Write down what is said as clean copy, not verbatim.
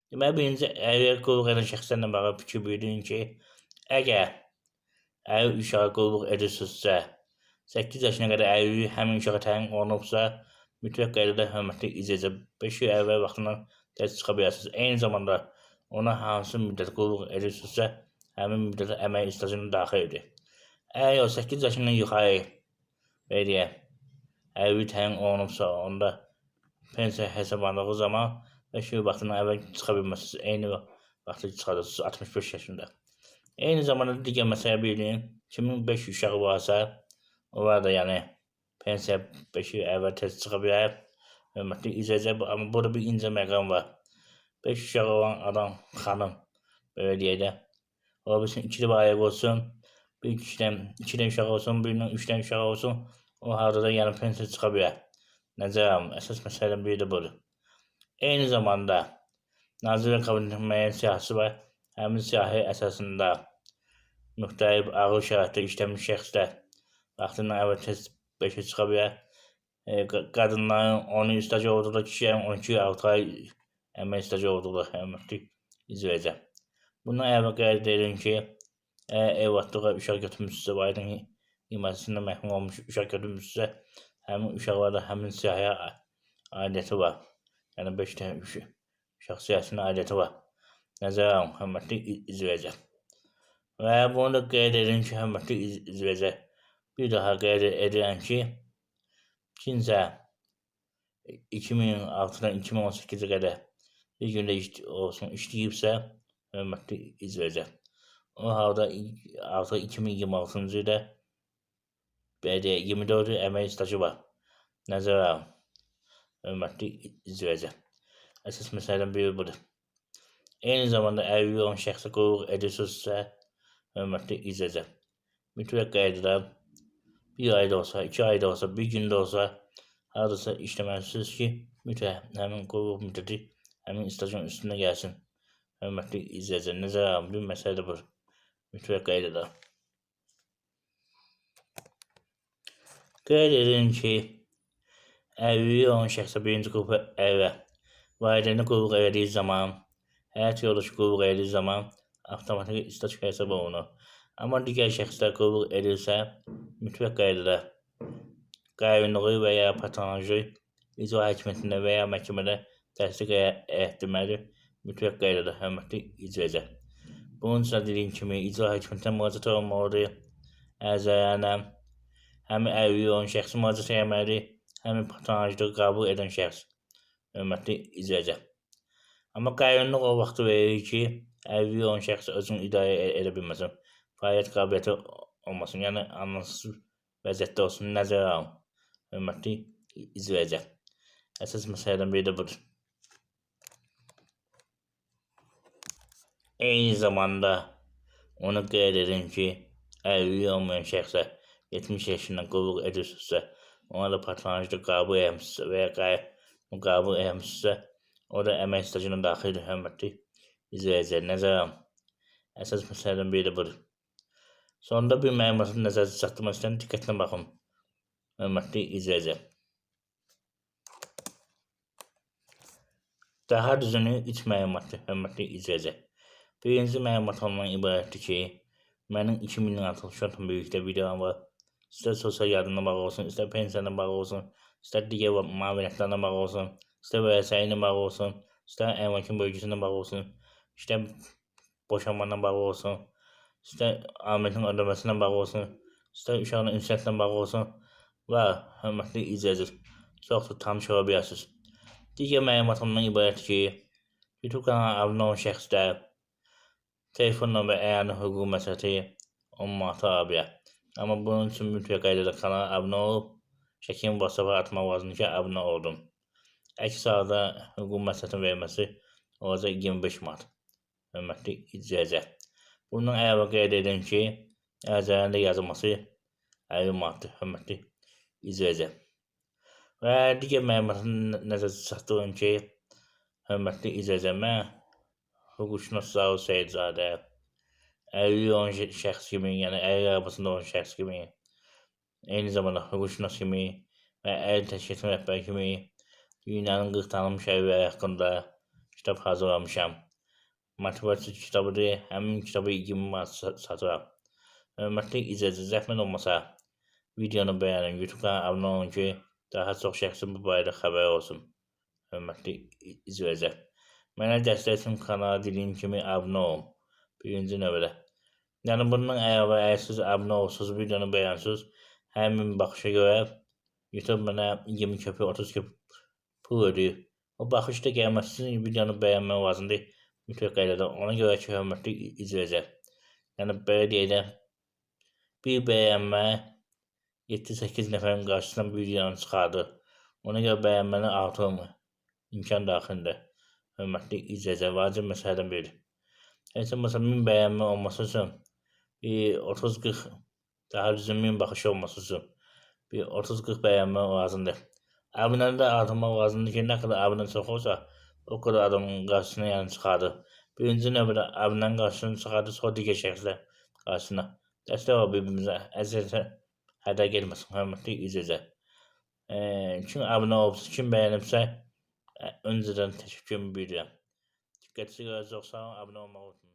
Deməli, birinci əgər qulluq edən şəxslərlə bağlı fikir bildirin ki, əgər uşağı qulluq edirsinizsə, 8 yaşına qədər əgər həmin uşağa təyin olunubsa, mütləq qaydada hörmətli icazə 5 il əvvəl vaxtından tez çıxa bilərsiniz. Eyni zamanda ona hansı müddət qulluq edirsinizsə, həmin müddətə əmək stajına daxil edir. Əgər o 8 yaşından yuxarı belə deyək, əgər təyin olunubsa, onda pensiya hesablandığı zaman 5 il vaxtından əvvəl çıxa bilməzsiniz. Eyni vaxtda çıxarsınız 65 yaşında. Eyni zamanda digər məsələ bildirin, kimin 5 uşağı varsa, onlar da yəni pensiya 5 il əvvəl tez çıxa bilər. Hörmətli icazə, amma burada bir incə məqam var. 5 uşağı olan adam, xanım, belə deyək də, ola bilsin 2 də ayıq olsun, bir 2 dən uşağı olsun, birindən 3 dən uşağı olsun, o halda da yəni pensiya çıxa bilər. Nəzərəm, əsas məsələdən biri də budur. Eyni zamanda Nazirlər Kabinetinin müəyyən siyahısı var. Həmin siyahı əsasında müxtəlif ağır şəraitdə işləmiş şəxslər vaxtından əvvəl tez 5-ə çıxa bilər. Qadınların 10 il stajı olduqda, kişilərin 12 il 6 ay əmək stajı olduqda hörmətli icazə. Bundan əvvəl qeyd edirəm ki, evlatlığa uşaq götürmüşsünüzsə, valideyn himayəsindən məhrum olmuş uşaq götürmüşsünüzsə, həmin uşaqlarda həmin siyahıya aidiyyəti var. Yəni 5 dənə uşaq siyahısının aidiyyəti var. Nəzərə alın, hörmətli icazə. Və bunu da qeyd edim ki, hörmətli icazə, bir daha qeyd edirəm ki, kimsə 2006-dan 2018-ə qədər bir gündə olsun işləyibsə, hörmətli icazə, o halda artıq 2026-cı ildə 24 il əmək stajı var. Nəzərə alın, hörmətli icazə. Əsas məsələdən biri budur. Eyni zamanda əlilliyi olan şəxsə qulluq edirsinizsə, hörmətli icazə, mütləq qaydada 1 ayda olsa, 2 ayda olsa, 1 gündə olsa, hardasa işləməlisiniz ki, mütləq həmin qulluq müddəti həmin stajın üstünə gəlsin. Hörmətli icazə, nəzərə alın, bir məsələ də budur. Mütləq qaydada. Qeyd edirəm ki, əlilliyi olan şəxsə birinci qrupa əvvəl valideyni qulluq elədiyi zaman, həyat yoldaşı qulluq elədiyi zaman avtomatik staj hesab olunur. Amma digər şəxslər qulluq edirsə, mütləq qaydada qaynlığı və ya patronajı icra hakimiyyətində və ya məhkəmədə təsdiq etdirməlidir. Mütləq qaydada, hörmətli icazə. Bunun üçün dediyim kimi, icra hakimiyyətinə müraciət olunmalıdır. Ərizələrlə həmin əlilliyi olan şəxsi müraciət etməlidir, həmin patronajda qəbul edən şəxs. Hörmətli icazə. Amma qaynlıq o vaxt verir ki, əlilliyi olan şəxs özünü idarə edə bilməsin, fəaliyyət qabiliyyəti olmasın, yəni anlamsız vəziyyətdə olsun, nəzərə alın. Hörmətli icazə. Əsas məsələdən biri də budur. Eyni zamanda onu qeyd edim ki, əlilliyi olmayan şəxsə 70 yaşından qulluq edirsinizsə, ona da patronajda qəbul etmişsinizsə və ya qəbul etmişsinizsə, o da əmək stajına daxildir, hörmətli icazə, nəzərə alın. Əsas məsələdən biri də budur. Sonunda bir məlumatı nəzərdə çatdırmaq istəyən diqqətlə baxın. Hörmətli icazə. Daha düzünü 3 məlumatdır, hörmətli icazə. Birinci məlumat ondan ibarətdir ki, mənim 2000-dən artıq şortun birlikdə videom var. İstər sosial yardımla bağlı olsun, istər pensiyadan bağlı olsun, istər digər müavinətlərlə bağlı olsun, istər vəsailə bağlı olsun, istər əmlakın bölgüsündən bağlı olsun, istər boşanmandan bağlı olsun, istər alimentin ödəməsindən bağlı olsun, istər uşağın ünsiyyətlə bağlı olsun və hörmətli icazə, çoxdur tanış ola bilərsiniz. Digər məlumat ondan ibarətdir ki, YouTube kanalına abunə olan şəxslər telefon nömrə əyanı hüquq məsələti 10 manata ala bilər. Amma bunun üçün mütləq qaydada kanala abunə olub, şəkilin WhatsApp-a atmaq lazımdır ki, abunə oldum. Əks halda hüquq məsləhətin verilməsi olacaq 25 manat. Hörmətli icazə. Bundan əlavə qeyd edim ki, ərizələrin də yazılması 50 manatdır. Hörmətli icazə. Və digər məlumatı nəzərdə çatdırıram ki, hörmətli icazə, mən hüquqşünas Zaur Seyidzadə, əlilliyi olan şəxs kimi, yəni əlil arabasında olan şəxs kimi, eyni zamanda hüquqşünas kimi və əlil təşkilatının rəhbəri kimi dünyanın 40 tanınmış əlilləri haqqında kitab hazırlamışam. Motivasiya kitabıdır. Həmin kitabı 20 manat satıram. Hörmətli izləyicilər, zəhmət olmasa videonu bəyənin, YouTube kanalına abunə olun ki, daha çox şəxsin bu barədə xəbəri olsun. Hörmətli izləyicilər, mənə dəstək üçün kanala dediyim kimi abunə olun. Birinci növbədə. Yəni bundan əlavə əgər siz abunə olursunuz, videonu bəyənsiniz, həmin baxışa görə YouTube mənə 20 köpük, 30 köpük pul ödəyir. O baxışda gəlməsin, videonu bəyənmək lazımdır. Mütləq qaydada. Ona görə ki, hörmətli izləyicilər, yəni belə deyək də, bir bəyənmə 7-8 nəfərin qarşısına bir videonu çıxardır. Ona görə bəyənməni artırmır. İmkan daxilində. Hörmətli izləyicilər, vacib məsələdən biridir. Heç olmasa 1000 bəyənmə olması üçün 30-40, daha düzgün 1000 baxış olması üçün bir 30-40 bəyənmə lazımdır. Abunəni də artırmaq lazımdır ki, nə qədər abunə çox olsa, o kadar adamın qarşısına yəni çıxardır. Birinci növbədə abunənin qarşısına çıxardır, sonra digər şəxslər qarşısına. Dəstək ol bir-birimizə, əziyyətə hədər getməsin, hörmətli izləyicilər. Kim abunə olubsa, kim bəyənibsə, öncədən təşəkkürümü bildirirəm. Diqqətinizi görə çox sağ olun, abunə olmağı unutmayın.